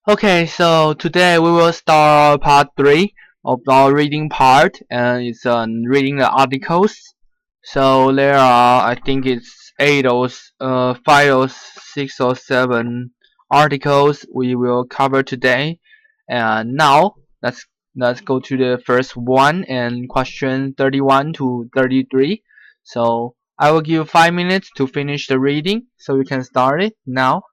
Okay, so today we will start part 3 of our reading part, and it's reading the articles. So there are, I think it's 5 or 6 or 7 articles we will cover today. And now let's go to the first one and question 31 to 33. So I will give you 5 minutes to finish the reading, so you can start it now.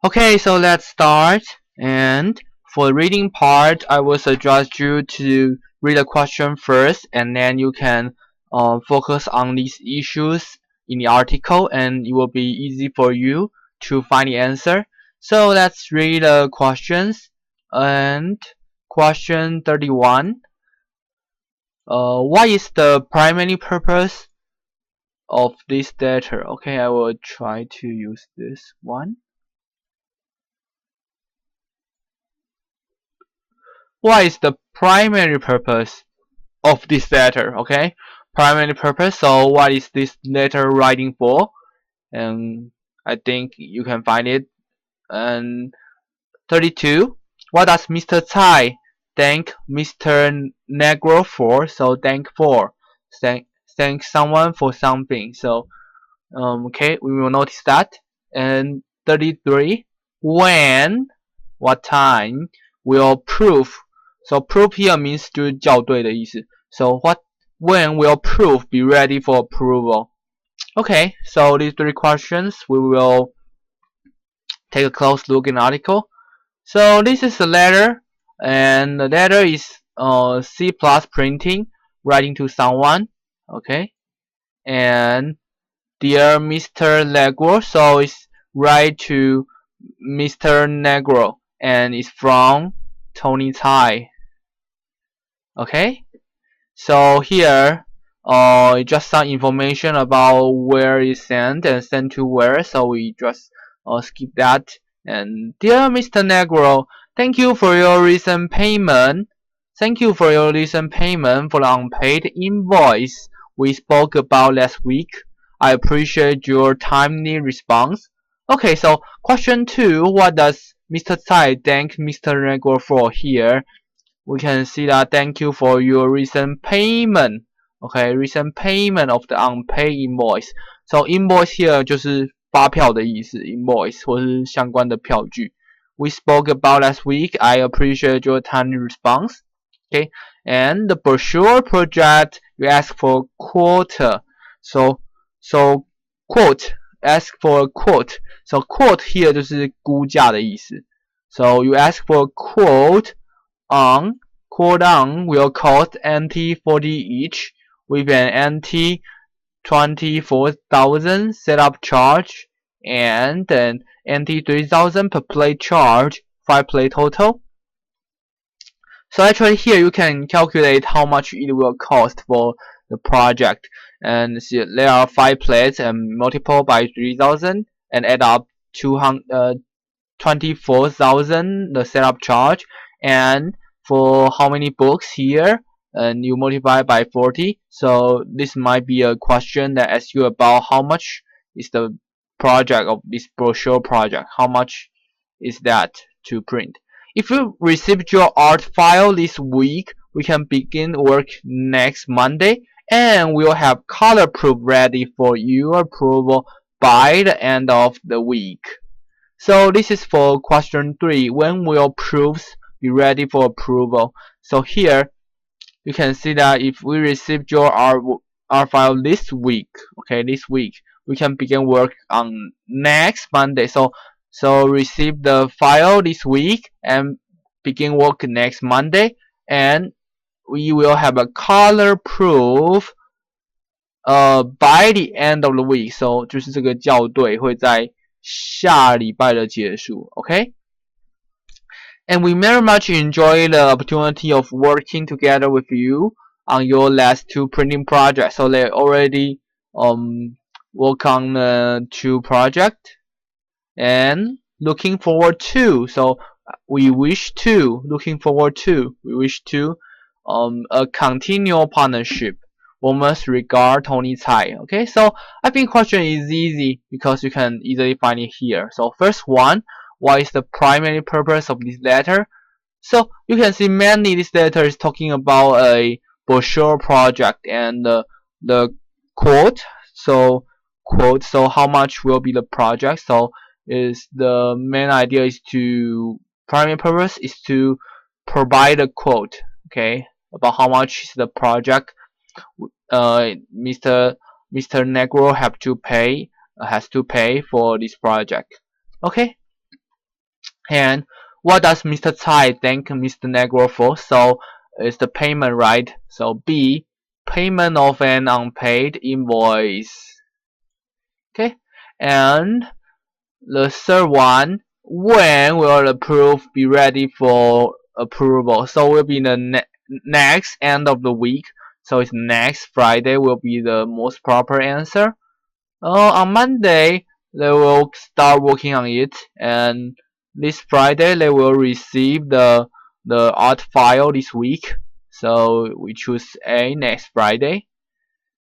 Okay, so let's start. And for the reading part, I will suggest you to read the question first, and then you can focus on these issues in the article, and it will be easy for you to find the answer. So let's read the questions. And question 31. What is the primary purpose of this data? Okay, I will try to use this one. What is the primary purpose of this letter? Okay, primary purpose. So what is this letter writing for? And I think you can find it. And 32. What does Mr. Tsai thank Mr. Negro for? So thank for. Thank someone for something. So okay, we will notice that. And 33. When, what time will proof? So proof here means 就是校对的意思. So when will proof be ready for approval? Okay, so these three questions we will take a close look in the article. So this is a letter, and the letter is C plus printing, writing to someone. Okay, and dear Mr. Negro, so it's write to Mr. Negro, and it's from Tony Tai. Okay, so here just some information about where it's sent and sent to where, so we just skip that. And dear Mr. Negro, thank you for your recent payment. Thank you for your recent payment for the unpaid invoice we spoke about last week. I appreciate your timely response. Okay, so question 2, what does Mr. Tsai thank Mr. Negro for here? We can see that thank you for your recent payment. Okay, recent payment of the unpaid invoice. So invoice here 就是发票的意思 ，invoice 或是相关的票据。We spoke about last week. I appreciate your timely response. Okay, and the brochure project you ask for quote. So quote ask for a quote. So quote here 就是估价的意思。So you ask for a quote on quote on will cost NT 40 each with an NT 24,000 setup charge and an NT 3,000 per plate charge, 5 plate total. So actually here you can calculate how much it will cost for the project, and see there are 5 plates and multiple by 3,000 and add up 24,000 the setup charge, and for how many books here, and you multiply by 40. So this might be a question that asks you about how much is the project of this brochure project, how much is that to print. If you received your art file this week, we can begin work next Monday, and we'll have color proof ready for your approval by the end of the week. So this is for question 3. When will proofs be ready for approval? So here you can see that if we received your R file this week, okay, this week, we can begin work on next Monday. So receive the file this week and begin work next Monday, and we will have a color proof by the end of the week. So 就是这个校对会在下礼拜的结束 ，OK? And we very much enjoy the opportunity of working together with you on your last 2 printing projects. So they already work on the 2 projects, and looking forward to. So we wish to a continual partnership. We must regard Tony Tsai. Okay, so I think question is easy because you can easily find it here. So first one, what is the primary purpose of this letter? So you can see mainly this letter is talking about a brochure project, and the quote. So how much will be the project? So is the main idea is to primary purpose is to provide a quote, okay, about how much is the project Mr. Negro has to pay for this project. Okay, And what does Mr. Tsai thank Mr. Negro for? So it's the payment, right? So B, payment of an unpaid invoice. Okay, and the third one, when will the proof be ready for approval? So will be the next end of the week. So it's next Friday will be the most proper answer. On Monday they will start working on it, and this Friday they will receive the art file this week. So we choose A next Friday.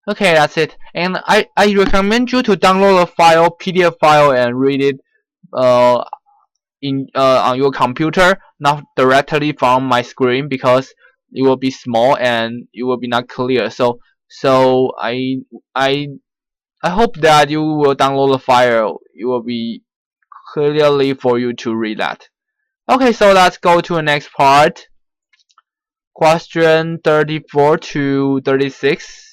Okay, that's it. And I recommend you to download a file, PDF file, and read it uh, on your computer, not directly from my screen, because it will be small and it will be not clear. So I I hope that you will download the file. It will be clearly for you to read that. Okay, so let's go to the next part. Question 34 to 36.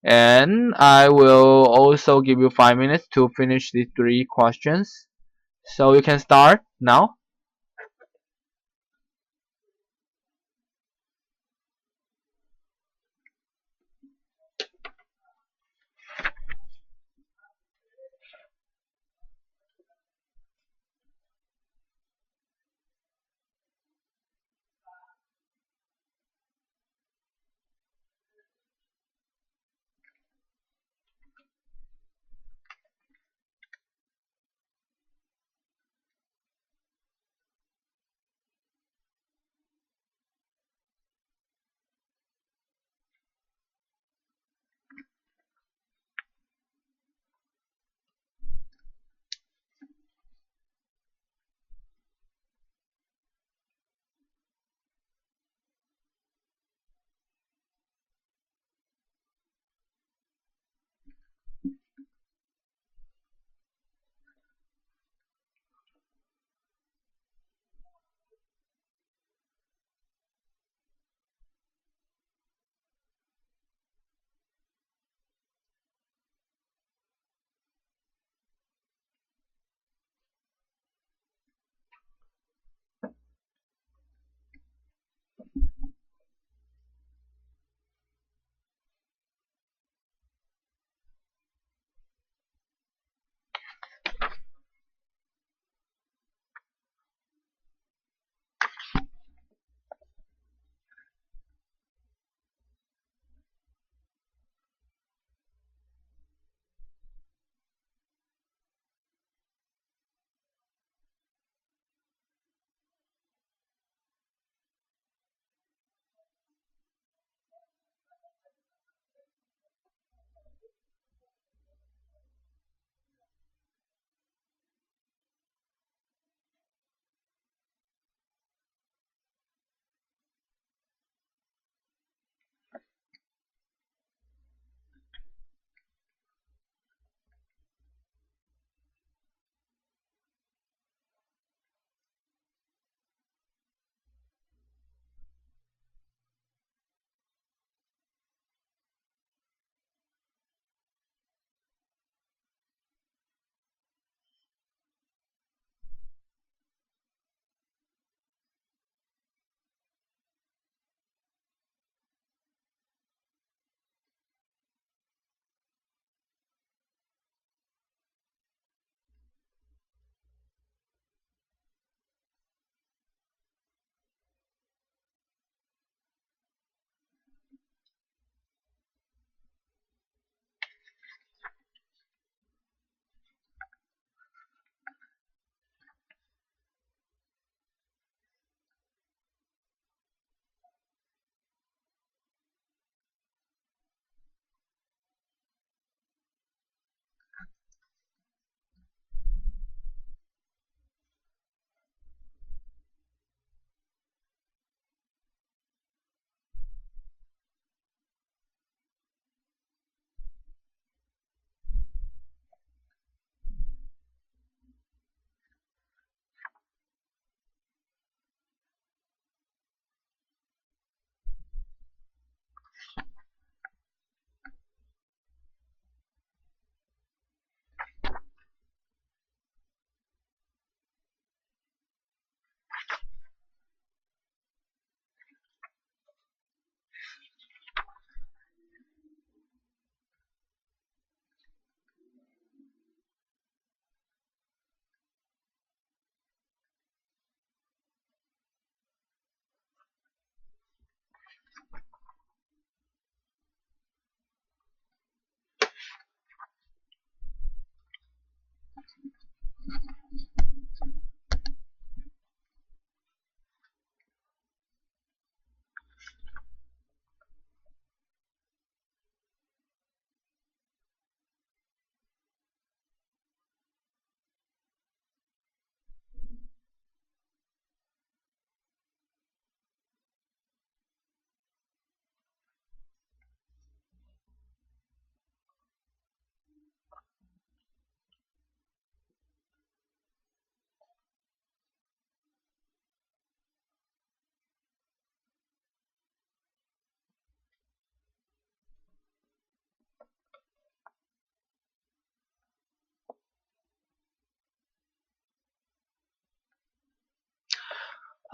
And I will also give you 5 minutes to finish these 3 questions. So you can start now.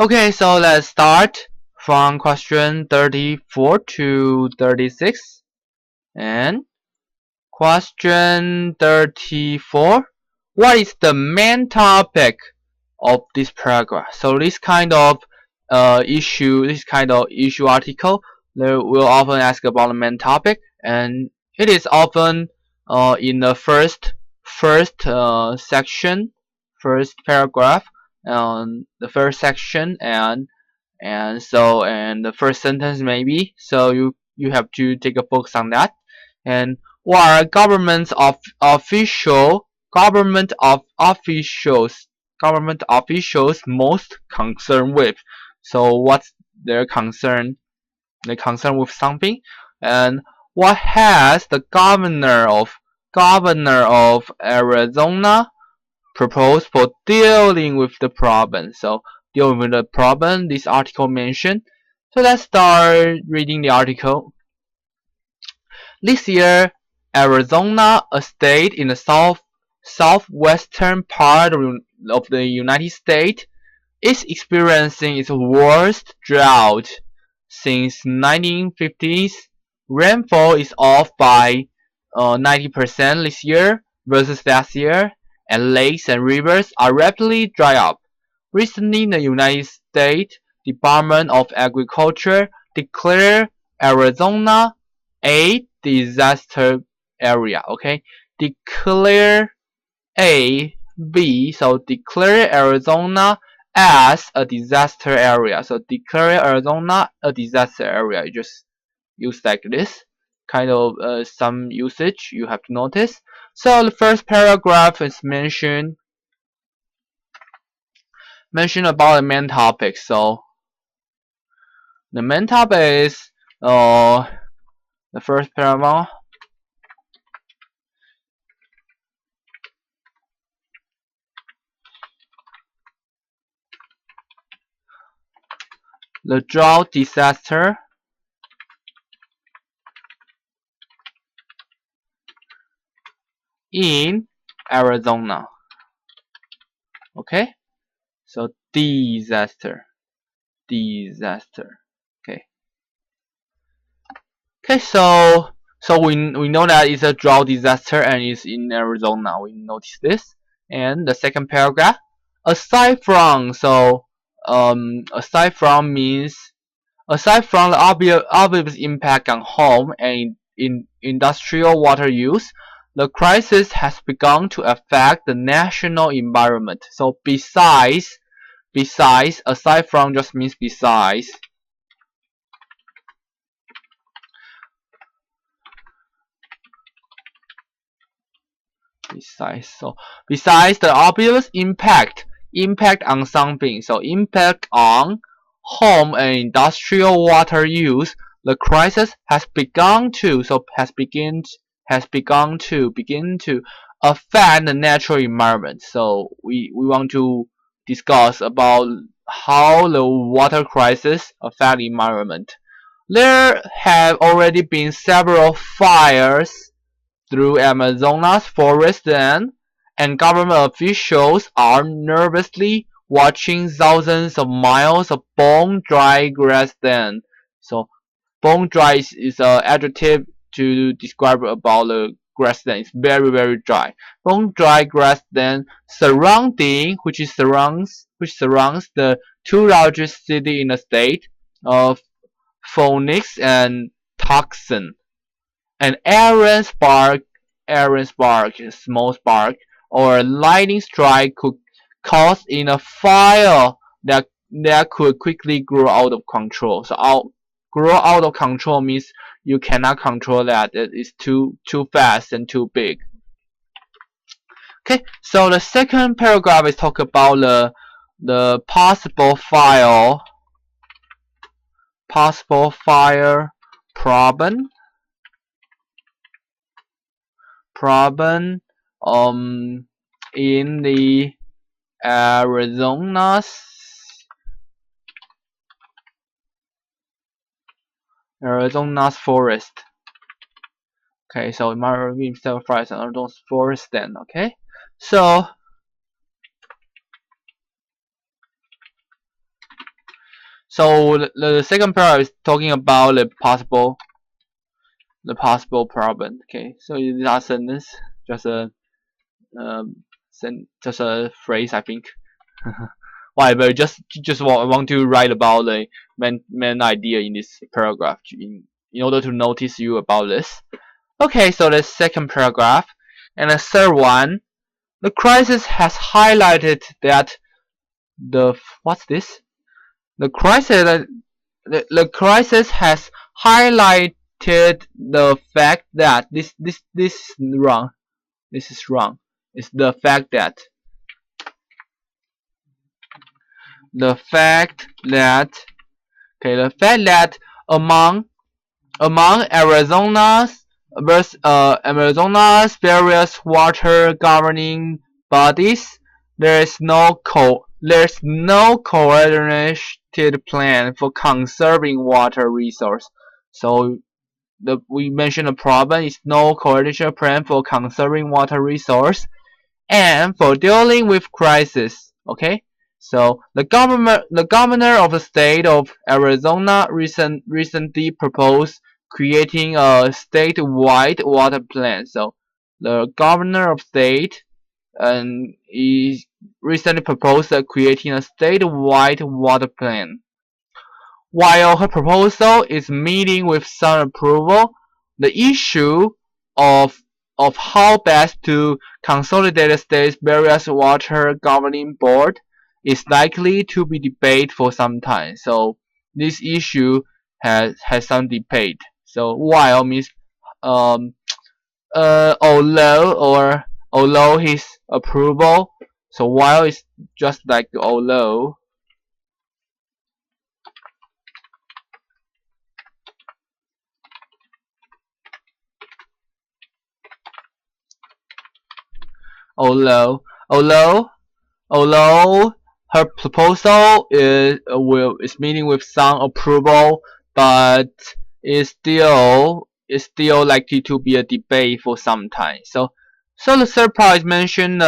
Okay, so let's start from question 34 to 36. And question 34. What is the main topic of this paragraph? So this kind of issue article, they will often ask about the main topic, and it is often in the section, first paragraph, the first section, and the first sentence maybe. So you have to take a focus on that. And what are government officials most concerned with? So what's their concern? They concerned with something. And what has the governor of Arizona proposed for dealing with the problem? So dealing with the problem this article mentioned. So let's start reading the article. This year, Arizona, a state in the southwestern part of the United States, is experiencing its worst drought since 1950s. Rainfall is off by 90% this year versus last year, and lakes and rivers are rapidly dry up. Recently, the United States Department of Agriculture declared Arizona a disaster area. Okay, declare so declare Arizona as a disaster area. So declare Arizona a disaster area. You just use like this kind of some usage you have to notice. So the first paragraph is mention about the main topic. So the main topic is the first paragraph. The drought disaster in Arizona. Okay, so disaster. Okay. Okay, so we know that it's a drought disaster and it's in Arizona. We notice this. And the second paragraph, aside from aside from means aside from the obvious impact on home and in industrial water use, the crisis has begun to affect the national environment. So aside from just means besides. Besides the obvious impact on something, so impact on home and industrial water use, the crisis has begun to begin to affect the natural environment. So we want to discuss about how the water crisis affect the environment. There have already been several fires through Amazonas forest and government officials are nervously watching thousands of miles of bone-dry grassland. So bone-dry is an adjective to describe about the grassland. It's very very dry. Bone-dry grassland which surrounds the two largest cities in the state of Phoenix and Tucson. An errant spark, a small spark, or a lightning strike could cause in a fire that could quickly grow out of control. So grow out of control means you cannot control that. It is too fast and too big. Okay, so the second paragraph is talk about the possible fire problem in the Arizona's forest. Okay, so it might be several fires in Arizona's forest then. Okay, so So the second paragraph is talking about the possible problem. Okay, so in that sentence, just a just a phrase, I think. Whatever, just want to write about the main idea in this paragraph in order to notice you about this. Okay, so the second paragraph and the third one, the crisis has highlighted that what's this? The crisis the crisis has highlighted the fact that this is wrong. This is wrong. It's the fact that the fact that okay the fact that among Arizona's various water governing bodies, there's no coordinated plan for conserving water resource. So we mentioned the problem is no coordinated plan for conserving water resource and for dealing with crisis. Okay, so the governor of the state of Arizona recently proposed creating a statewide water plan. So the governor of state is recently proposed creating a statewide water plan. While her proposal is meeting with some approval, the issue of of how best to consolidate the state's various water governing board is likely to be debated for some time. So this issue has some debate. So while means um although his approval, so while it's just like although although although her proposal is meeting with some approval, but is still likely to be a debate for some time. So the third part is mentioned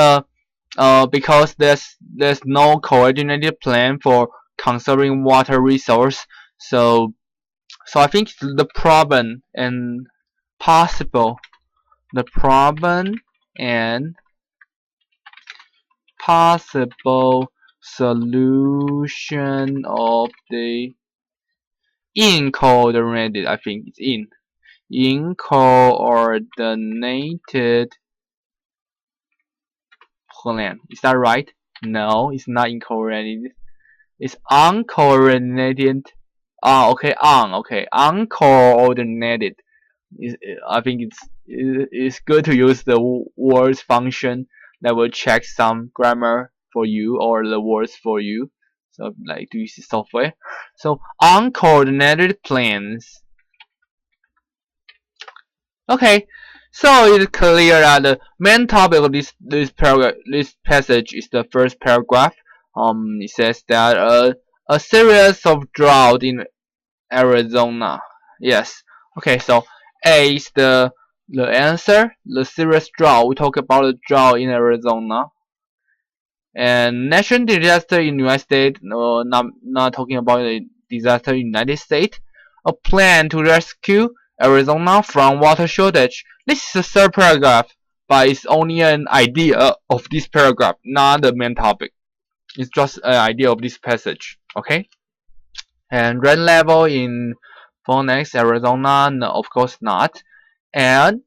because there's no coordinated plan for conserving water resource. So I think the problem and possible the problem and possible solution of the incoordinated, I think it's incoordinated plan. Is that right? No, it's not incoordinated. It's uncoordinated. Okay, uncoordinated. I think it's good to use the words function that will check some grammar for you or the words for you. So like to use the software. So uncoordinated plans. Okay, so it's clear that the main topic of this passage is the first paragraph. It says that a series of drought in Arizona. Yes. Okay, so A is the answer. The serious drought. We talk about the drought in Arizona. And national disaster in United States. No, not talking about the disaster in United States. A plan to rescue Arizona from water shortage. This is the third paragraph, but it's only an idea of this paragraph, not the main topic. It's just an idea of this passage. Okay. And rain level in Phoenix, Arizona, no, of course not. And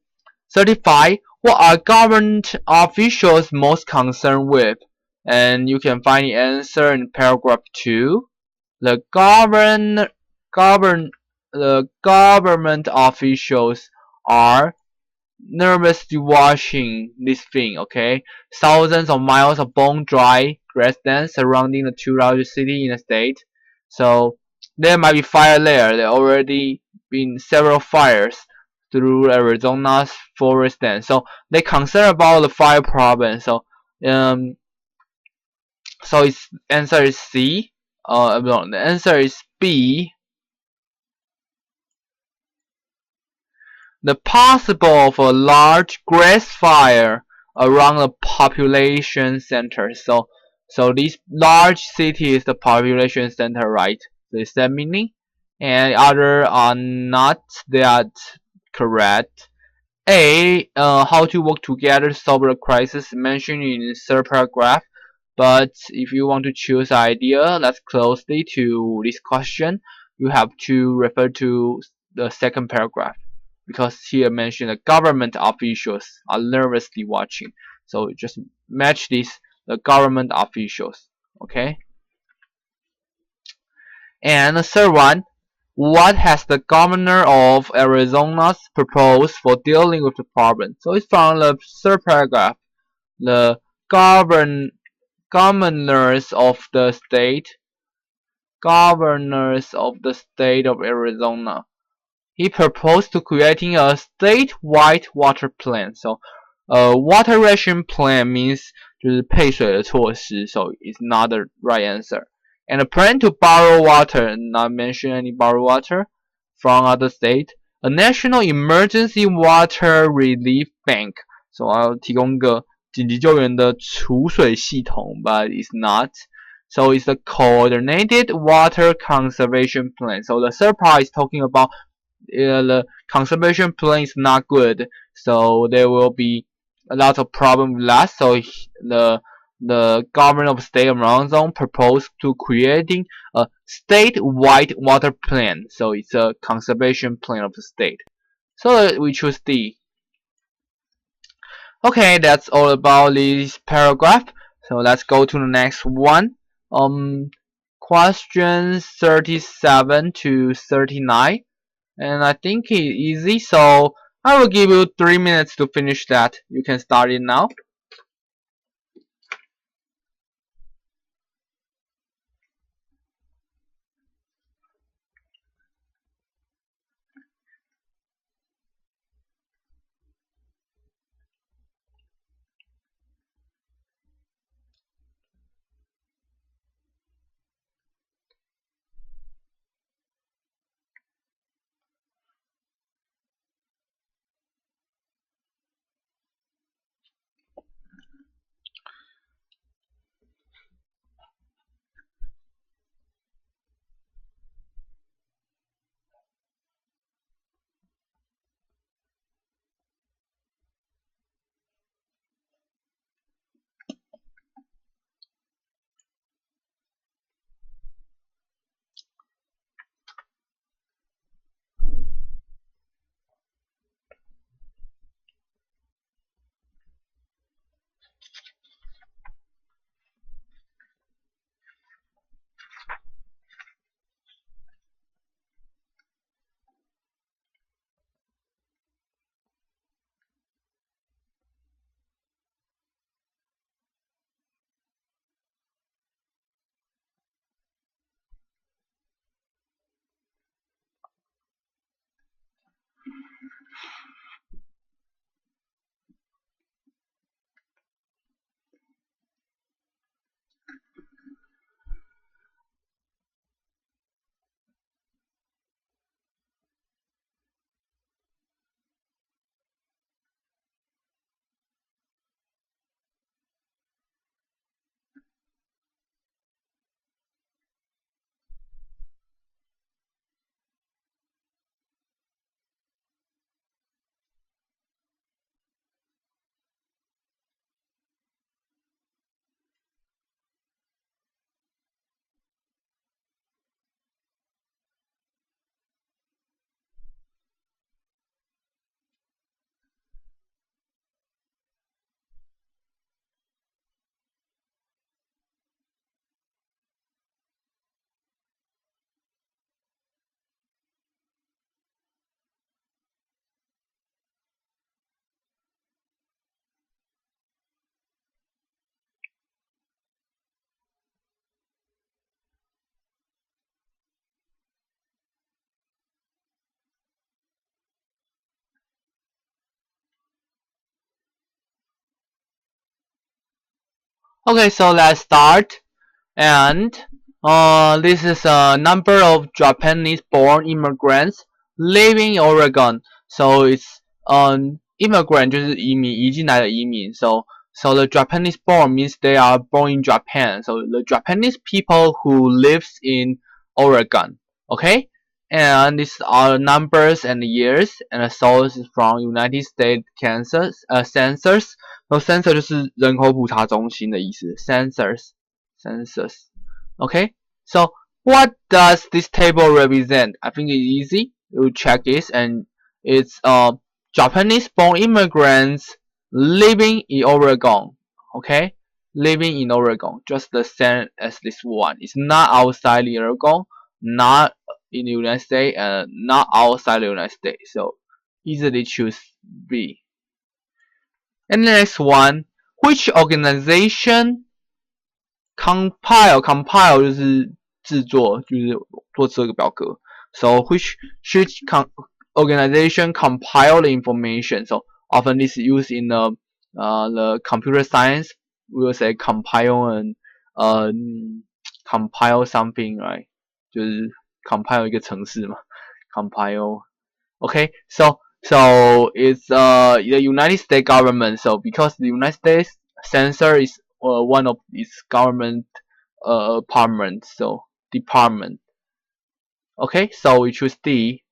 35. What are government officials most concerned with? And you can find the answer in paragraph 2. The govern the government officials are nervously watching this thing. Okay, thousands of miles of bone-dry grasslands surrounding the two largest cities in the state. So there might be fire there. There already been several fires through Arizona's forest land. So they concerned about the fire problem. Um, so its answer is C. No, the answer is B. The possible of a large grass fire around a population center. So this large city is the population center, right? So is that meaning? And other are not that correct. A. How to work together to solve a crisis mentioned in the third paragraph. But if you want to choose an idea that's closely to this question, you have to refer to the second paragraph, because here mentioned the government officials are nervously watching. So just match this, the government officials. Okay. And the third one, what has the governor of Arizona proposed for dealing with the problem? So it's from the third paragraph. The govern governors of the state governors of the state of Arizona. He proposed to creating a statewide water plan. So, water ration plan means 就是配水的措施. So it's not the right answer. And a plan to borrow water, not mention any borrow water from other state. A national emergency water relief bank. So 要提供个紧急救援的储水系统 but it's not. So it's a coordinated water conservation plan. So the third part is talking about the conservation plan is not good. So there will be a lot of problem with that. So the government of state of Arizona proposed to creating a statewide water plan. So it's a conservation plan of the state. So we choose D. Okay, that's all about this paragraph. So let's go to the next one. Questions 37 to 39. And I think it's easy, so I will give you 3 minutes to finish that. You can start it now. Okay, so let's start. And this is a number of Japanese-born immigrants living in Oregon. So it's immigrant 就是移民，移进来的移民。So the Japanese-born means they are born in Japan. So the Japanese people who lives in Oregon. Okay, and these are numbers and years, and the source is from United States Census. So census 就是人口普查中心的意思 ，census. Okay, so what does this table represent? I think it's easy. You check this, and it's Japanese-born immigrants living in Oregon. Okay, living in Oregon, just the same as this one. It's not outside Oregon, not in the United States, and not outside the United States. So easily choose B. And the next one, which organization compile 就是制作，就是做这个表格。So which organization compile the information? So often this is used in the computer science. We will say compile and compile something, right? 就是 compile 一个程式嘛 ，compile. Okay, so it's the United States government. So because the United States censor is one of its government department. Okay, so we choose D.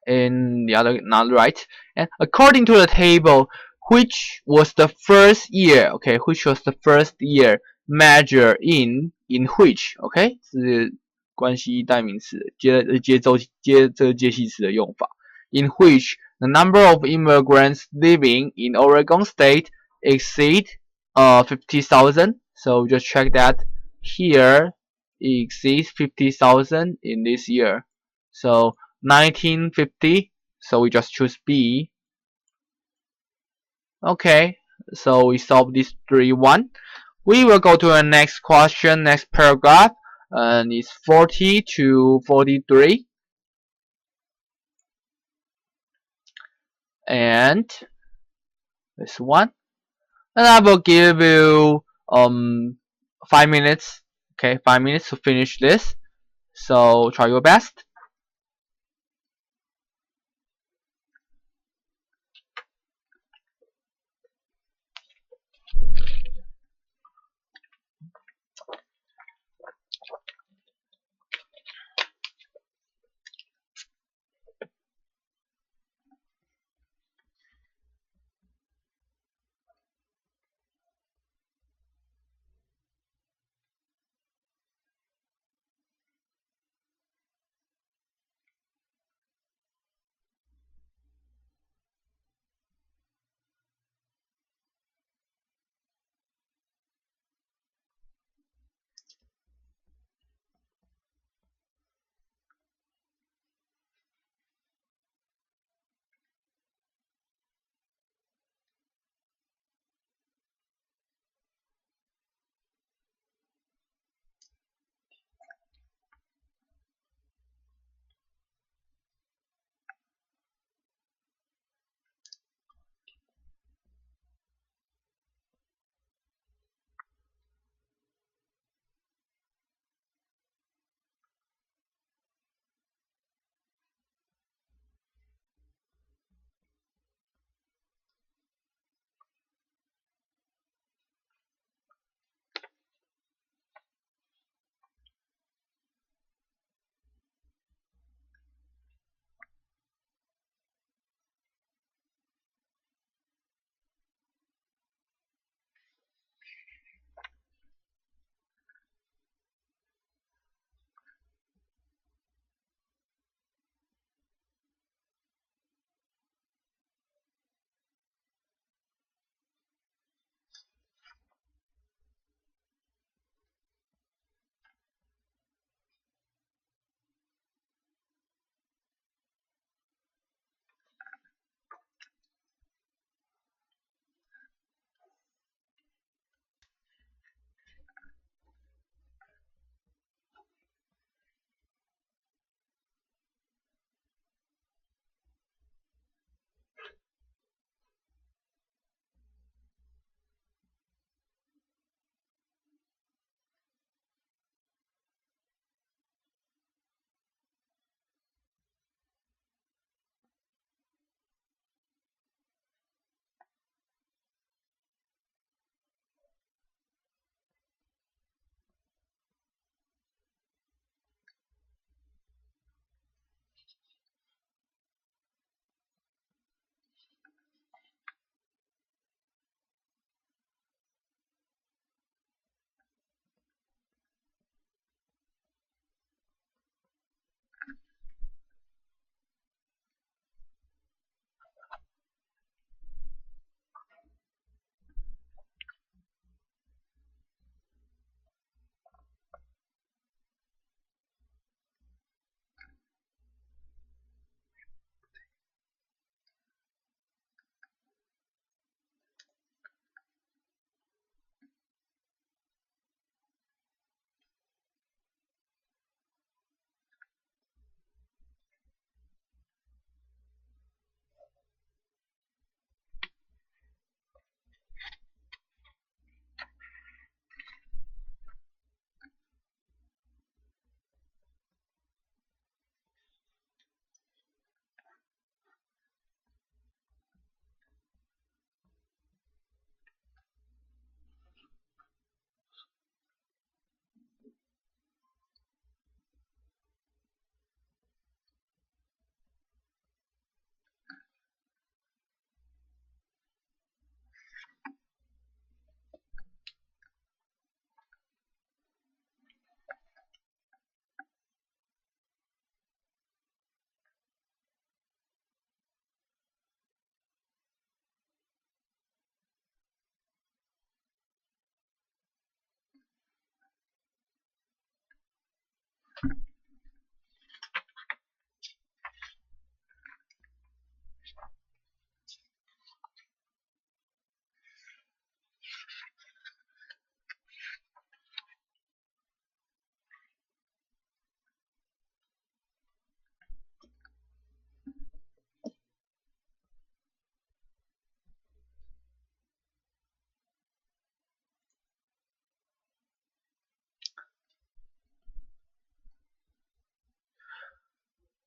And the other not right. And according to the table, which was the first year? Okay, which was the first year measure in which? Okay, 是关系代名词，接这个介系词的用法。In which the number of immigrants living in Oregon State exceed 50,000. So just check that here it exceeds 50,000 in this year. So 1950. So we just choose B. Okay, so we solve this 3-1. We will go to the next question, next paragraph, and it's 40 to 43. And this one. And I will give you 5 minutes. Okay, 5 minutes to finish this. So try your best.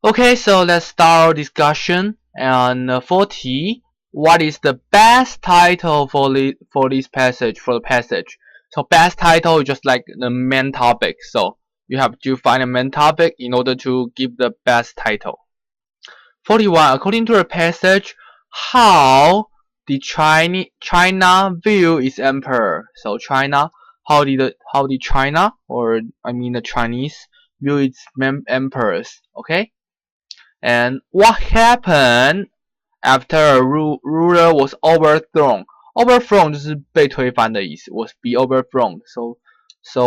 Okay, so let's start our discussion. And 40, what is the best title for this passage, for the passage? So best title is just like the main topic. So you have to find a main topic in order to give the best title. 41, according to the passage, how did China view its emperor? So China, how did China, or I mean the Chinese, view its emperors? Okay. And what happened after a ruler was overthrown? Overthrown 就是被推翻的意思 was be overthrown. So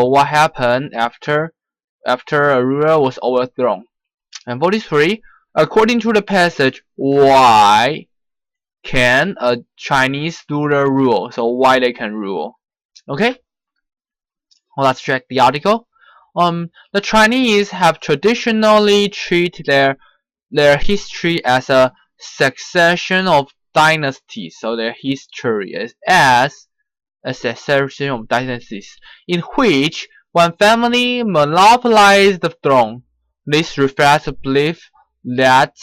what happened after a ruler was overthrown? And 43, according to the passage, why can a Chinese ruler rule? So why they can rule? Okay, well, let's check the article. The Chinese have traditionally treated their history as a succession of dynasties. So their history is as a succession of dynasties in which one family monopolized the throne. This reflects a belief that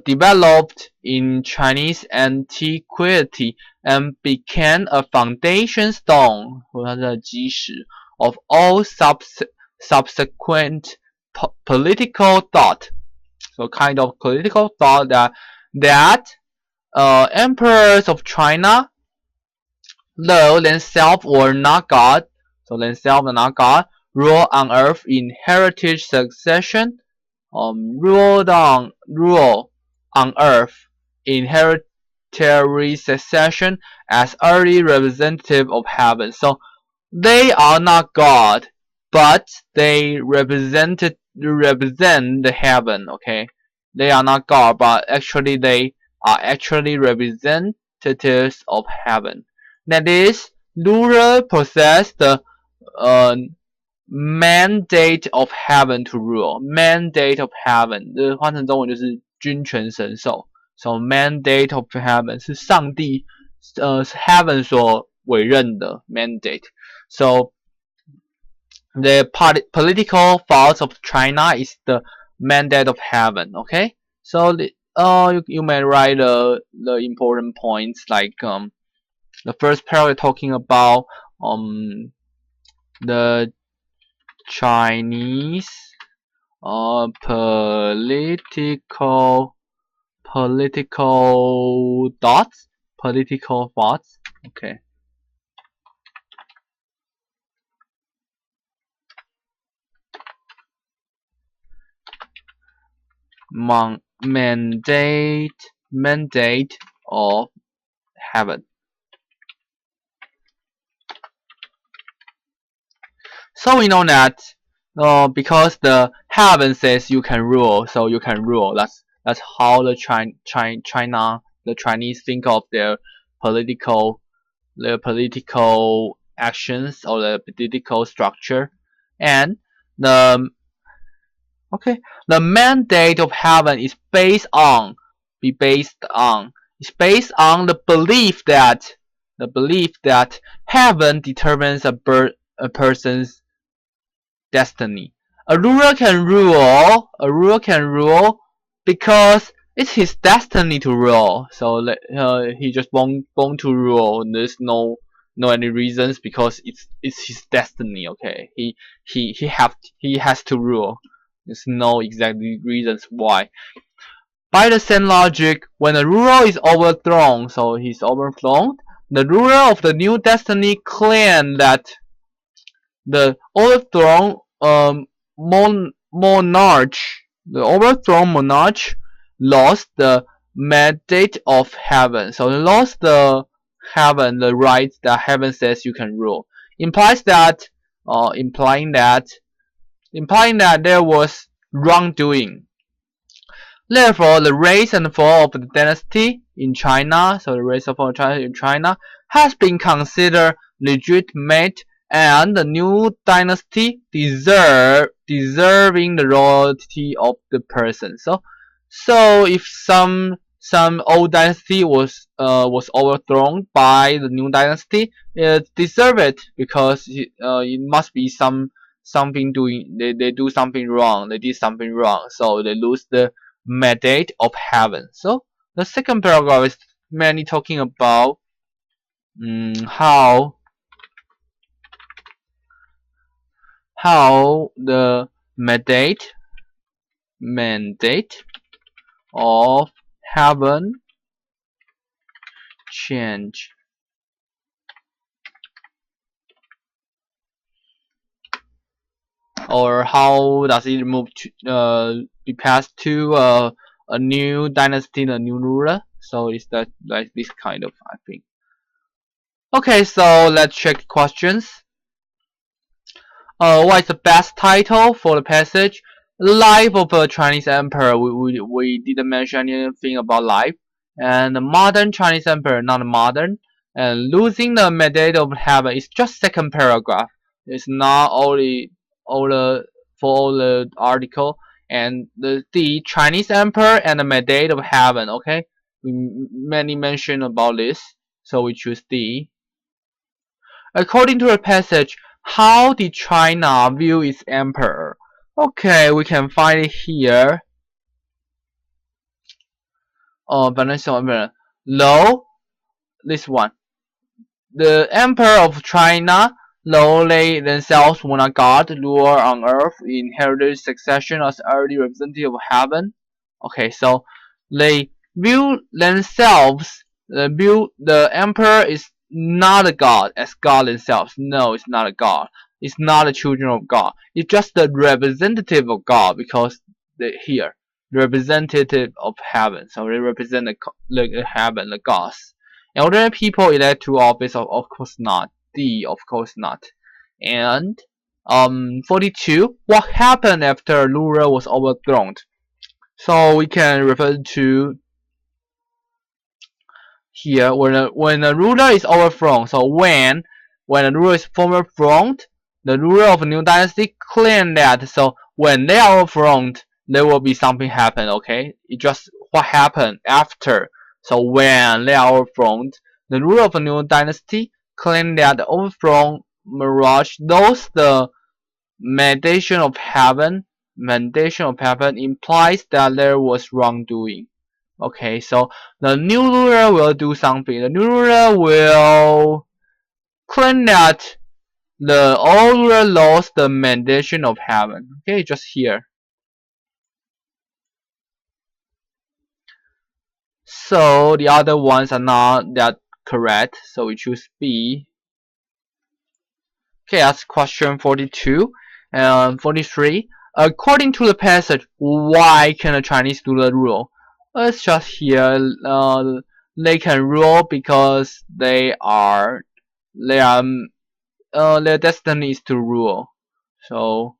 developed in Chinese antiquity and became a foundation stone 或它的基石 of all subsequent political thought. So kind of political thought that emperors of China, though themselves were not God, so themselves are not God, rule on earth in heritage succession, rule on earth in hereditary succession as early representative of heaven. So they are not God, but they represent the heaven. Okay, they are not God, but actually they are actually representatives of heaven. That is, ruler possess the uh, mandate of heaven to rule. Mandate of heaven， 这换成中文就是君权神授。So mandate of heaven 是上帝是 heaven 所委任的 mandate. So the political thoughts of China is the mandate of heaven. Okay, so you may write the important points like the first paragraph talking about the Chinese political thoughts. Okay. Mandate of heaven. So we know that because the heaven says you can rule, so you can rule. That's how the Chinese think of their political actions or the political structure. And the the mandate of heaven is based on the belief that heaven determines a person's destiny. A ruler can rule because it's his destiny to rule. So he just born to rule. There's no any reasons because it's his destiny. Okay, he has to rule. There's no exact reasons why. By the same logic, when a ruler is overthrown, so he's overthrown, the ruler of the new destiny claims that the overthrown monarch, lost the mandate of heaven. So he lost the right that heaven says you can rule. Implying that there was wrongdoing. Therefore, the rise and fall of the dynasty in China, so the rise and fall of China in China, has been considered legitimate, and the new dynasty deserving the royalty of the person. So if some old dynasty was overthrown by the new dynasty, it deserves it because it must be some something doing they do something wrong, they did something wrong, so they lose the mandate of heaven. So the second paragraph is mainly talking about how the mandate of heaven change, or how does it move to be passed to a new dynasty, a new ruler. So it's that like this kind of, I think. Okay, so let's check questions. What is the best title for the passage? Life of a Chinese Emperor. We didn't mention anything about life. And the modern Chinese Emperor, not modern. And losing the mandate of heaven is just second paragraph. It's not all the for all the article. And the Chinese Emperor and the mandate of heaven. Okay, we many mention about this, so we choose D. According to the passage, how did China view its emperor? Okay, we can find it here. Though this one, the emperor of China, though they themselves were not God, ruler on earth, inherited succession as early representative of heaven. Okay, so they view themselves, view the emperor is not a god as God themselves. No, it's not a god. It's not the children of God. It's just the representative of God because here, the representative of heaven. So they represent the heaven, the gods. Elderly people elect to office, of course not. D, of course not. And 42. What happened after ruler was overthrown? So we can refer to here when a ruler is overthrown. So when a ruler is overthrown, the ruler of a new dynasty claim that. So when they are overthrown, there will be something happen. Okay, it just what happened after. So when they are overthrown, the ruler of a new dynasty claim that the overthrown mirage knows the mandation of heaven. Mandation of heaven implies that there was wrongdoing. Okay, so the new ruler will do something. The new ruler will claim that the old ruler lost the mandation of heaven. Okay, just here. So the other ones are not that correct. So we choose B. Okay, that's question 42 and 43. According to the passage, why can the Chinese ruler rule? It's just here. They can rule because they are their destiny is to rule. So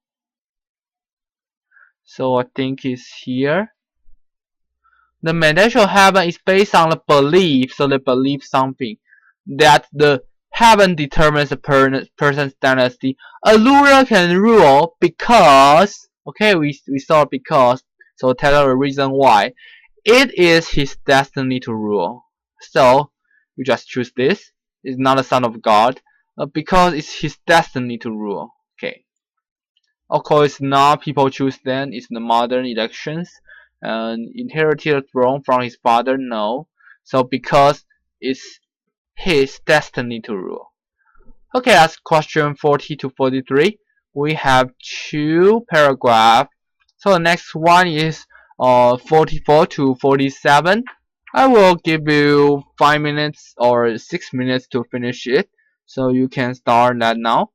I think it's here. The mandation of heaven is based on the belief, so they believe something that the heaven determines a person's dynasty. A ruler can rule because we saw because, so tell us the reason why. It is his destiny to rule. So we just choose this. It's not a son of God because it's his destiny to rule. Okay. Of course, not people choose them. It's the modern elections and inherited the throne from his father. No. So because it's his destiny to rule. Okay, that's question 40 to 43. We have two paragraphs. So the next one is 44 to 47. I will give you 5 minutes or 6 minutes to finish it. So you can start that now.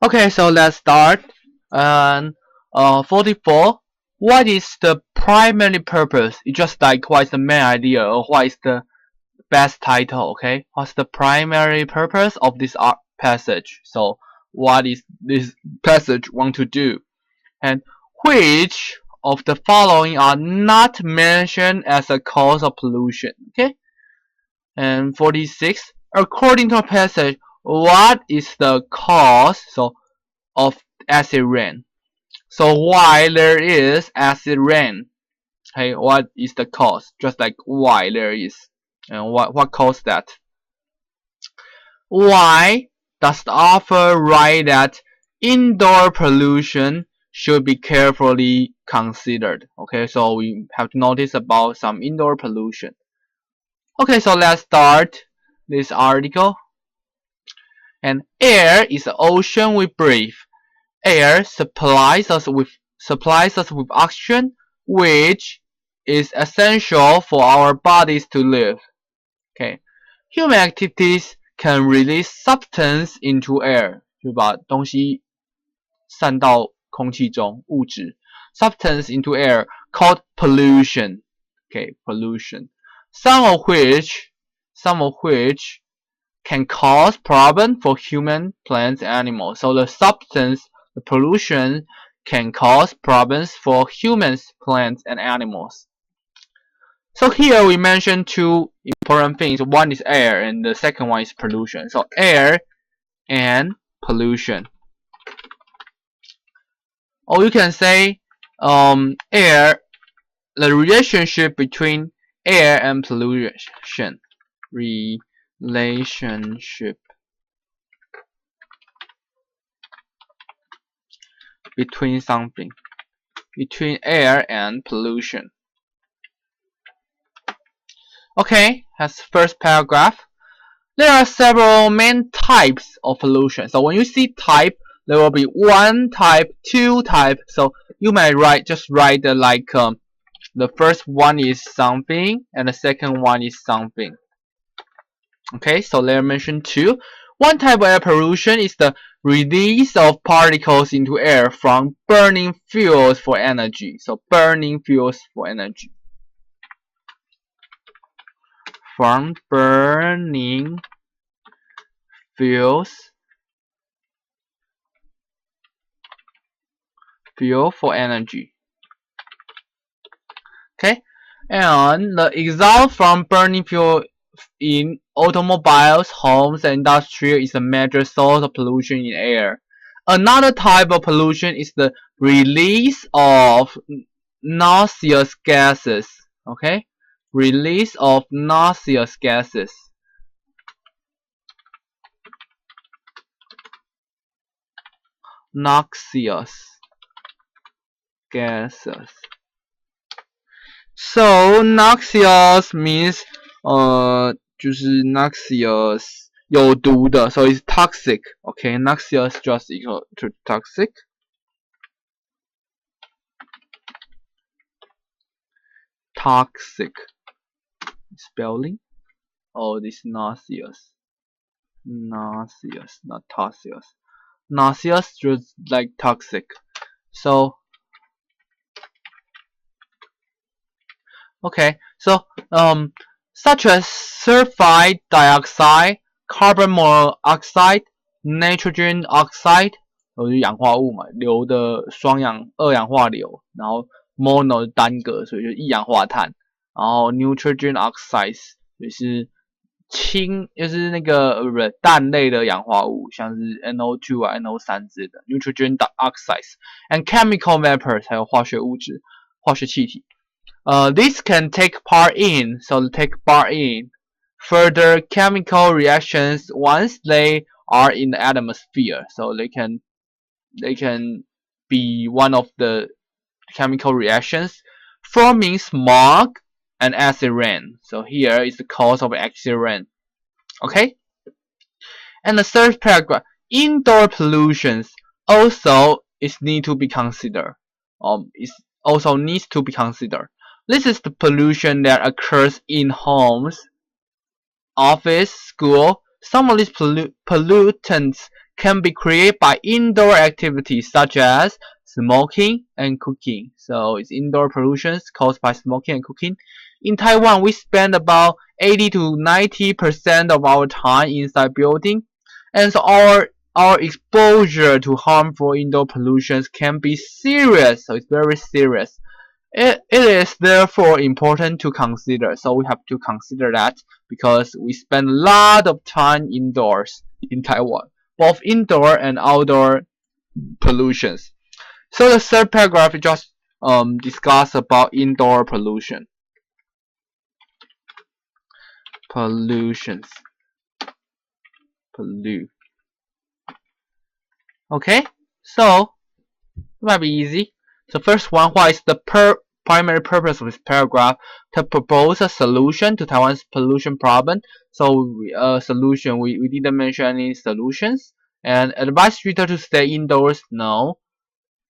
Okay, so let's start. And 44. What is the primary purpose? It's just like what is the main idea or what is the best title, okay? What's the primary purpose of this art passage? So what is this passage want to do? And which of the following are not mentioned as a cause of pollution? Okay? And 46. According to the passage, what is the cause of acid rain? So why there is acid rain? Okay, what is the cause? Just like why there is. And what caused that? Why does the author write that indoor pollution should be carefully considered? Okay, so we have to notice about some indoor pollution. Okay, so let's start this article. And air is the ocean we breathe. Air supplies us with oxygen, which is essential for our bodies to live. Okay, human activities can release substance into air， 就把东西散到空气中，物质 substance into air called pollution. Okay, pollution. Some of which can cause problem for human, plants, and animals. So the pollution can cause problems for humans, plants, and animals. So here we mentioned two important things. One is air and the second one is pollution. So air and pollution. Or you can say air, the relationship between air and pollution. Relationship between something. Between air and pollution. Okay, that's first paragraph. There are several main types of pollution. So when you see type, there will be one type, two type. So you might just write like The first one is something, and the second one is something. Okay, so let's mention two. One type of air pollution is the release of particles into air from burning fuels for energy. So burning fuels for energy. From burning fuel for energy. Okay, and the exhaust from burning fuel in automobiles, homes, and industry is a major source of pollution in air. Another type of pollution is the release of noxious gases. Okay, release of noxious gases. Noxious gases. So noxious means 就是 noxious 有毒的 so it's toxic. Okay, noxious just equal to toxic. Toxic spelling. Oh, this nauseous. Nauseous, not toxic. Nauseous just like toxic. So okay, so such as sulfide dioxide, carbon monoxide, nitrogen oxide，就是氧化物嘛，硫的二氧化硫，然后 mono 单个，所以就一氧化碳，然后 nitrogen oxides 就是那个不是氮类的氧化物，像是 NO2 啊 NO3 之类的 nitrogen oxides and chemical vapors 还有化学物质、化学气体。This can take part in further chemical reactions once they are in the atmosphere. So they can be one of the chemical reactions forming smog and acid rain. So here is the cause of acid rain. Okay? And the third paragraph, indoor pollutions also need to be considered. Also needs to be considered. This is the pollution that occurs in homes, office, school. Some of these pollutants can be created by indoor activities such as smoking and cooking. So it's indoor pollutions caused by smoking and cooking. In Taiwan, we spend about 80 to 90% of our time inside building, and so our exposure to harmful indoor pollutions can be serious. So it's very serious. It is therefore important to consider. So we have to consider that because we spend a lot of time indoors in Taiwan, both indoor and outdoor pollutions. So the third paragraph just discuss about indoor pollutions. Okay, so it might be easy. So first one, what is the primary purpose of this paragraph? To propose a solution to Taiwan's pollution problem. So solution, we didn't mention any solutions. And advise reader to stay indoors? No.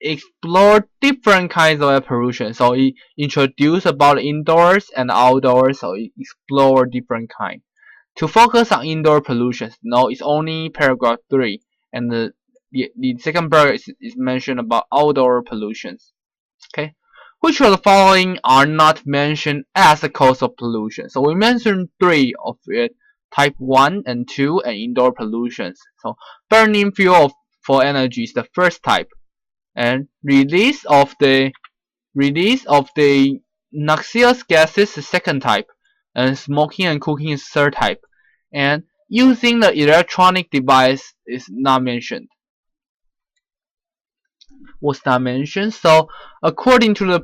Explore different kinds of air pollution. So introduce about indoors and outdoors. So explore different kind. To focus on indoor pollution? No, it's only paragraph 3. And the second paragraph is mentioned about outdoor pollutions. Okay, which of the following are not mentioned as a cause of pollution? So we mentioned 3 of it: type 1 and 2, and indoor pollutions. So burning fuel for energy is the first type, and release of the noxious gases is the second type, and smoking and cooking is third type, and using the electronic device is not mentioned. Was not mentioned. So according to the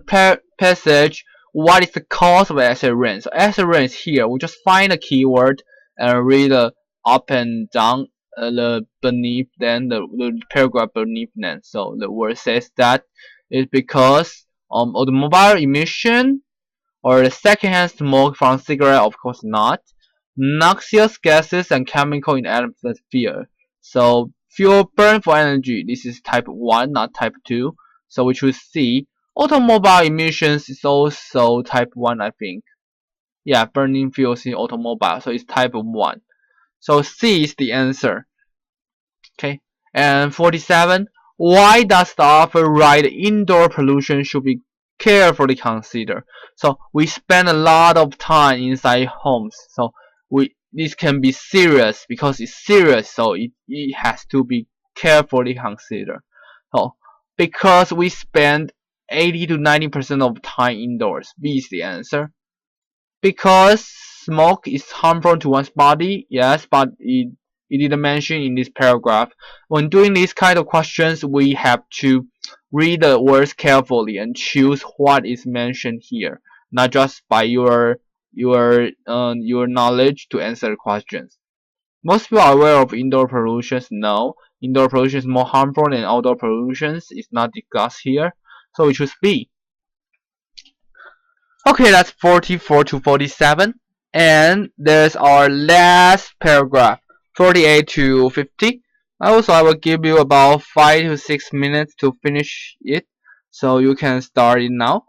passage, what is the cause of acid rain? So acid rain is here. We just find a keyword and read up and down the beneath, then the paragraph beneath them. So the word says that it's because automobile emission or the secondhand smoke from cigarette. Of course not. Noxious gases and chemical in atmosphere. So fuel burn for energy. This is type 1, not type 2. So we choose C. Automobile emissions is also type 1, I think. Yeah, burning fuels in automobile, so it's type 1. So C is the answer. Okay. And 47. Why does the author write indoor pollution should be carefully considered? So we spend a lot of time inside homes. So this can be serious because it's serious, so it has to be carefully considered. So because we spend 80 to 90% of time indoors. B is the answer. Because smoke is harmful to one's body, yes, but it didn't mention in this paragraph. When doing these kind of questions, we have to read the words carefully and choose what is mentioned here, not just by your knowledge to answer the questions. Most people are aware of indoor pollution. No, indoor pollution is more harmful than outdoor pollution. It's not discussed here, so we choose B. Okay, that's 44 to 47. And there's our last paragraph, 48 to 50. Also, I will give you about 5 to 6 minutes to finish it. So you can start it now.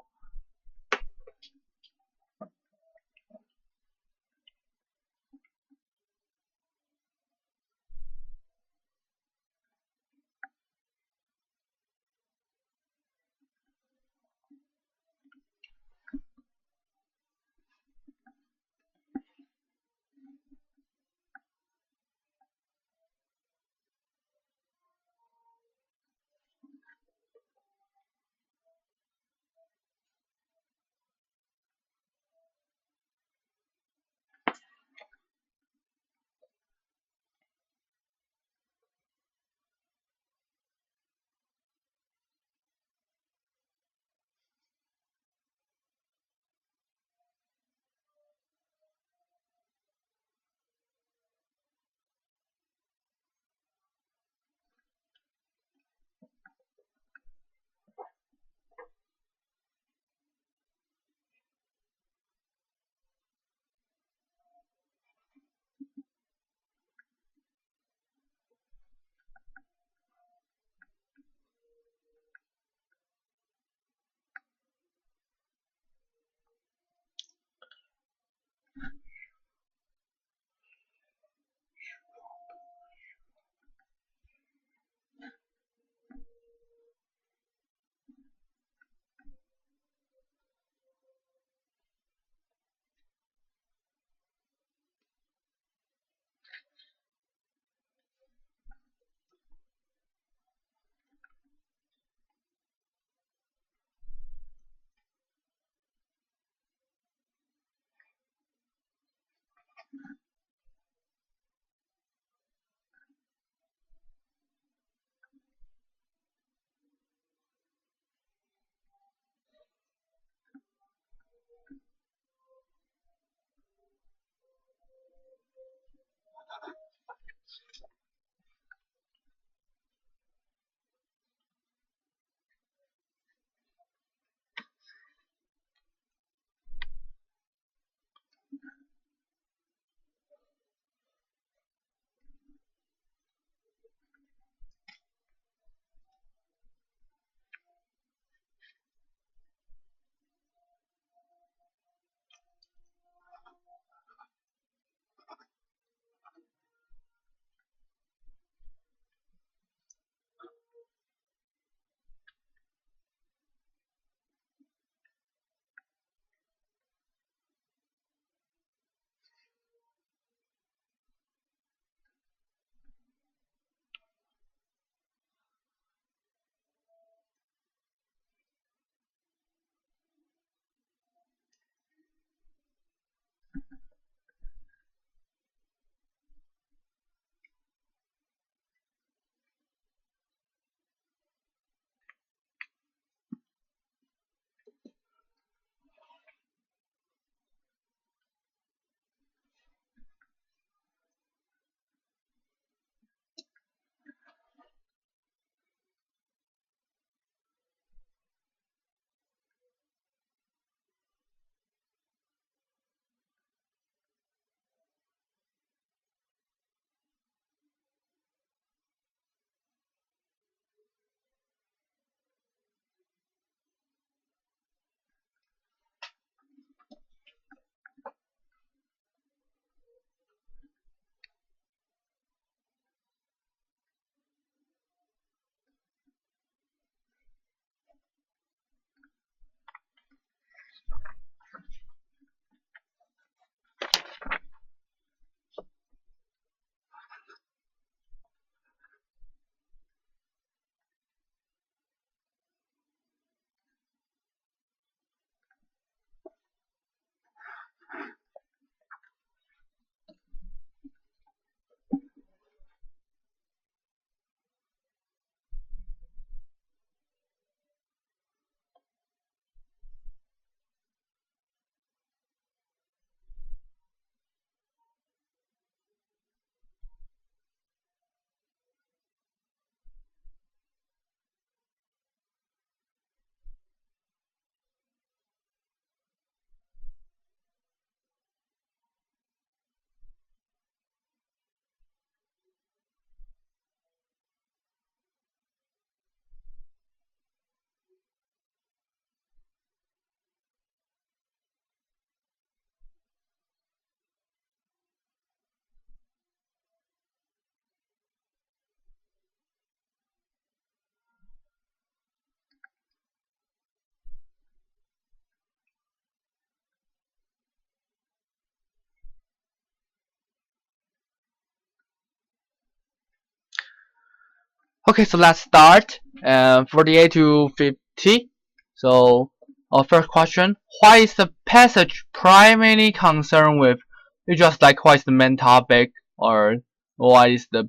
Okay, so let's start. 48 to 50. So, our first question: why is the passage primarily concerned with? It's just like what is the main topic, or what is the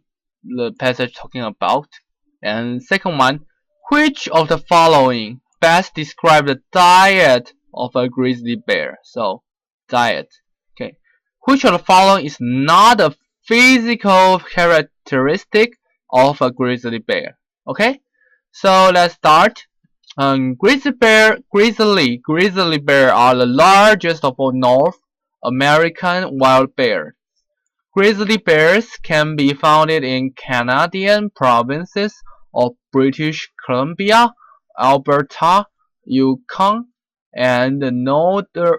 passage talking about? And second one: which of the following best describe the diet of a grizzly bear? So, diet. Okay, which of the following is not a physical characteristic of a grizzly bear? Okay, so let's start. Grizzly bear are the largest of all North American wild bears. Grizzly bears can be found in Canadian provinces of British Columbia, Alberta, Yukon, and the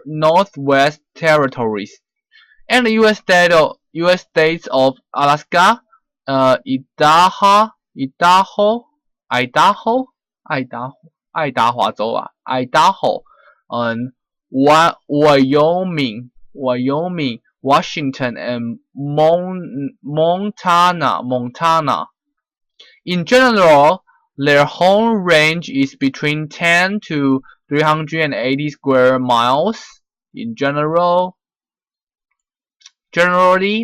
Northwest Territories, and the U.S. states of Alaska, Idaho, and Wyoming, Washington, and Montana. In general, their home range is between 10 to 380 square miles. In Generally,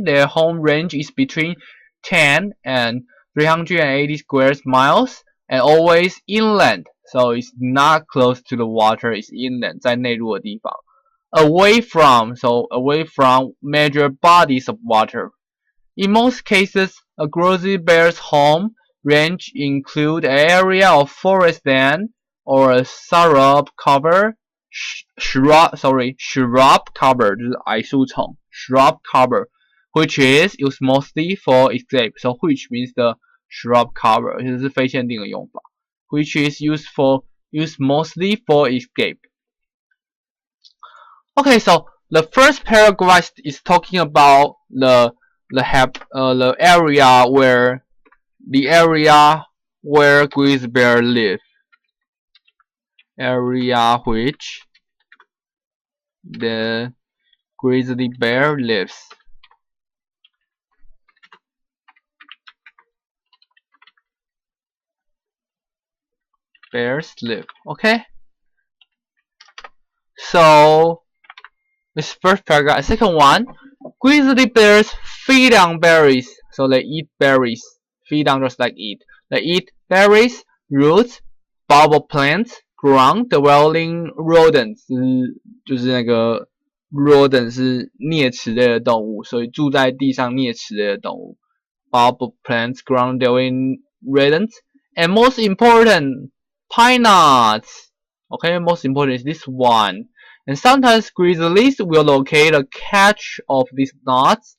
their home range is between 10 and 380 square miles, and always inland. So it's not close to the water, it's inland, 在内陆的地方。Away from major bodies of water. In most cases, a grizzly bear's home range include an area of forest land or a shrub cover,就是矮树丛 shrub cover, which is used mostly for escape. So which means the shrub cover, 就是非限定的用法 which is used mostly for escape. Okay, so the first paragraph is talking about the area where grizzly bear live. Area which the grizzly bear lives. Bears live. Okay. So this first paragraph. Second one, grizzly bears feed on berries. So they eat berries. Feed on just like eat. They eat berries, roots, bulb plants, ground dwelling rodents. 就是那个 rodent 是啮齿类的动物，所以住在地上啮齿类的动物。Bulb plants, ground dwelling rodents, and most important, pine nuts. Okay, most important is this one. And sometimes grizzlies will locate a catch of these nuts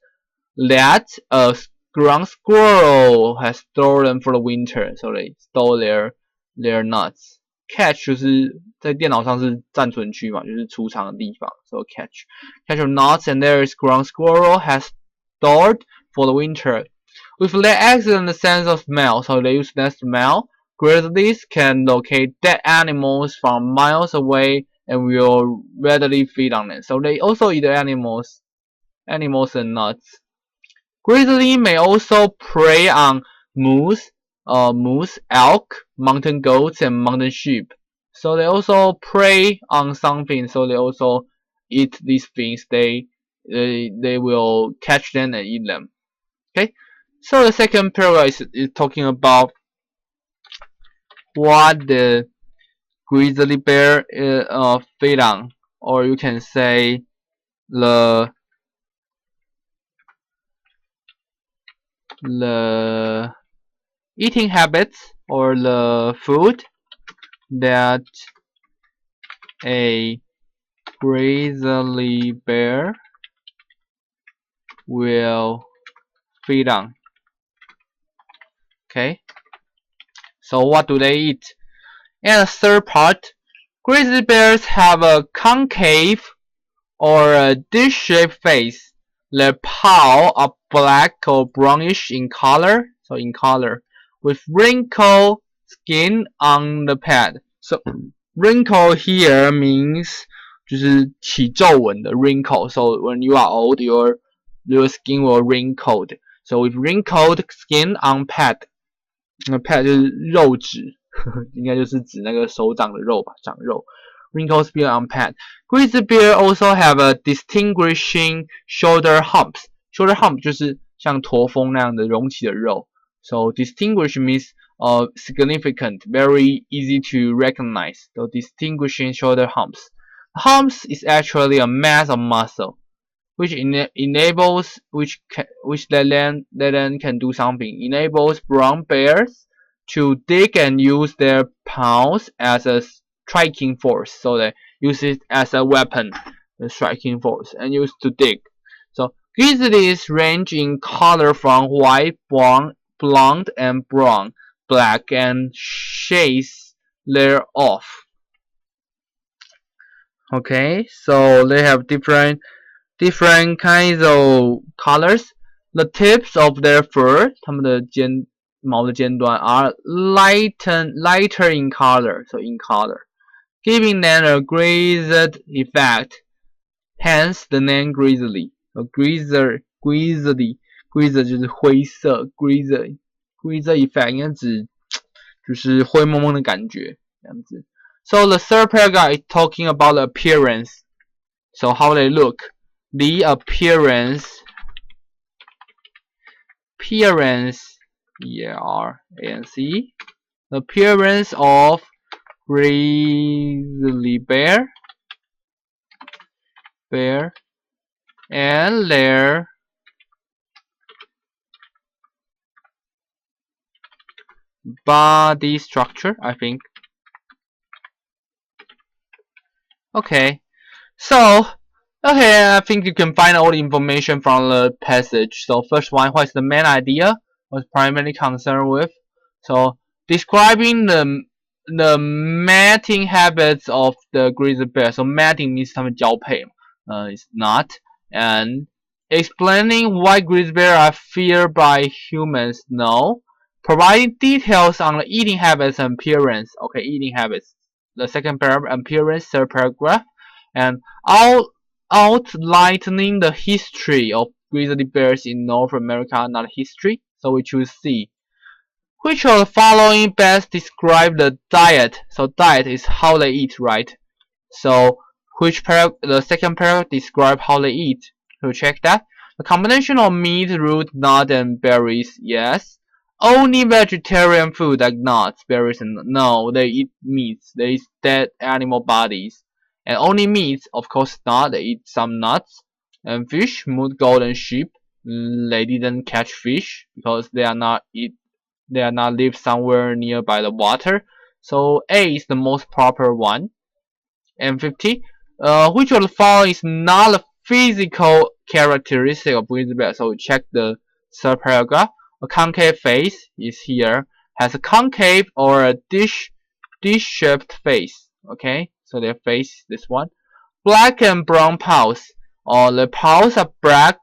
that a ground squirrel has stolen for the winter. So they stole their nuts. Catch 就是在电脑上是暂存区嘛，就是储藏的地方。So catch of nuts, and there is ground squirrel has stored for the winter. With their excellent sense of smell, so they use that smell, grizzlies can locate dead animals from miles away and will readily feed on them. So they also eat animals and nuts. Grizzly may also prey on moose, elk, mountain goats, and mountain sheep. So they also prey on something. So they also eat these things. They will catch them and eat them. Okay. So the second paragraph is talking about what the grizzly bear feed on, or you can say the eating habits or the food that a grizzly bear will feed on. Okay, so what do they eat? And the third part, grizzly bears have a concave or a dish-shaped face. Their paws are black or brownish in color, with wrinkled skin on the pad. So wrinkle here means 就是起皱纹的 wrinkle. So when you are old, your skin will wrinkled. So with wrinkled skin on pad. 那 pad 就是肉质，应该就是指那个手掌的肉吧，长肉。Wrinkles appear on pad. Grizzly bear also have a distinguishing shoulder humps. Shoulder hump 就是像驼峰那样的隆起的肉。So distinguish means significant, very easy to recognize. So distinguishing shoulder humps. Humps is actually a mass of muscle, which enables which then can do something. Enables brown bears to dig and use their paws as a striking force. So they use it as a weapon, the striking force, and use to dig. So grizzlies range in color from white, blonde, and brown, black, and shades thereof. Okay, so they have different kinds of colors. The tips of their fur, 它们的毛的尖端 are lighter in color, so in color, giving them a grizzled effect. Hence the name grizzly. A grizzly 就是灰色 grizzly effect 应该指就是灰蒙蒙的感觉这样子。So the third paragraph is talking about the appearance. So how they look. The appearance, E-R-A-N-C, the appearance of grizzly bear and their body structure, I think. Okay, so I think you can find all the information from the passage. So first one, what is the main idea? What's primarily concerned with? So describing the mating habits of the grizzly bear. So mating means 它们交配 it's not. And explaining why grizzly bears are feared by humans. No. Providing details on the eating habits and appearance. Okay, eating habits. The second paragraph, appearance, third paragraph. And outlining the history of grizzly bears in North America, not history. So we choose C. Which of the following best describe the diet? So diet is how they eat, right? So the second paragraph describe how they eat. So check that. The combination of meat, root, nut, and berries. Yes. Only vegetarian food like nuts, berries, and no, they eat meats. They eat dead animal bodies. And only meats, of course not. They eat some nuts and fish, mood golden sheep. They didn't catch fish because they are not live somewhere nearby the water. So A is the most proper one. And 50. Which of the following is not a physical characteristic of grizzly bear? So we check the third paragraph. A concave face is here. Has a concave or a dish-shaped face. Okay, so their face is this one. Black and brown paws. The paws are black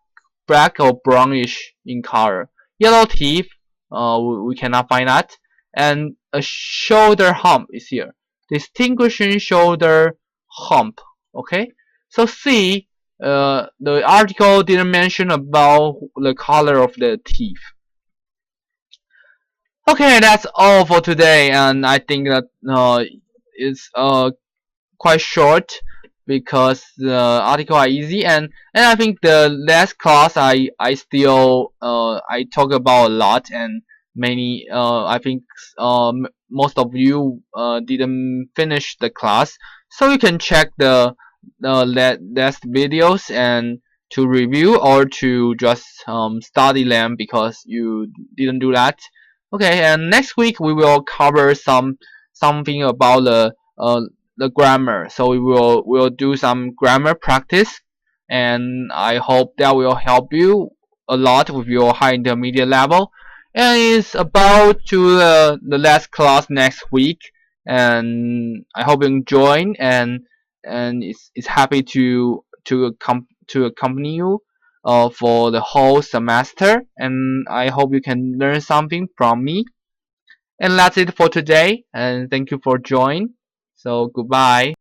or brownish in color. Yellow teeth. We cannot find that. And a shoulder hump is here. Distinguishing shoulder hump. Okay, so C. The article didn't mention about the color of the teeth. Okay, that's all for today, and I think that it's quite short because the article are easy, and I think the last class I still I talk about a lot, and many I think most of you didn't finish the class, so you can check the last videos and to review or to just study them because you didn't do that. Okay, and next week we will cover something about the grammar. So we'll do some grammar practice, and I hope that will help you a lot with your high intermediate level. And it's about to the last class next week, and I hope you join and it's happy to accompany you for the whole semester, and I hope you can learn something from me. And that's it for today, and thank you for joining. So goodbye.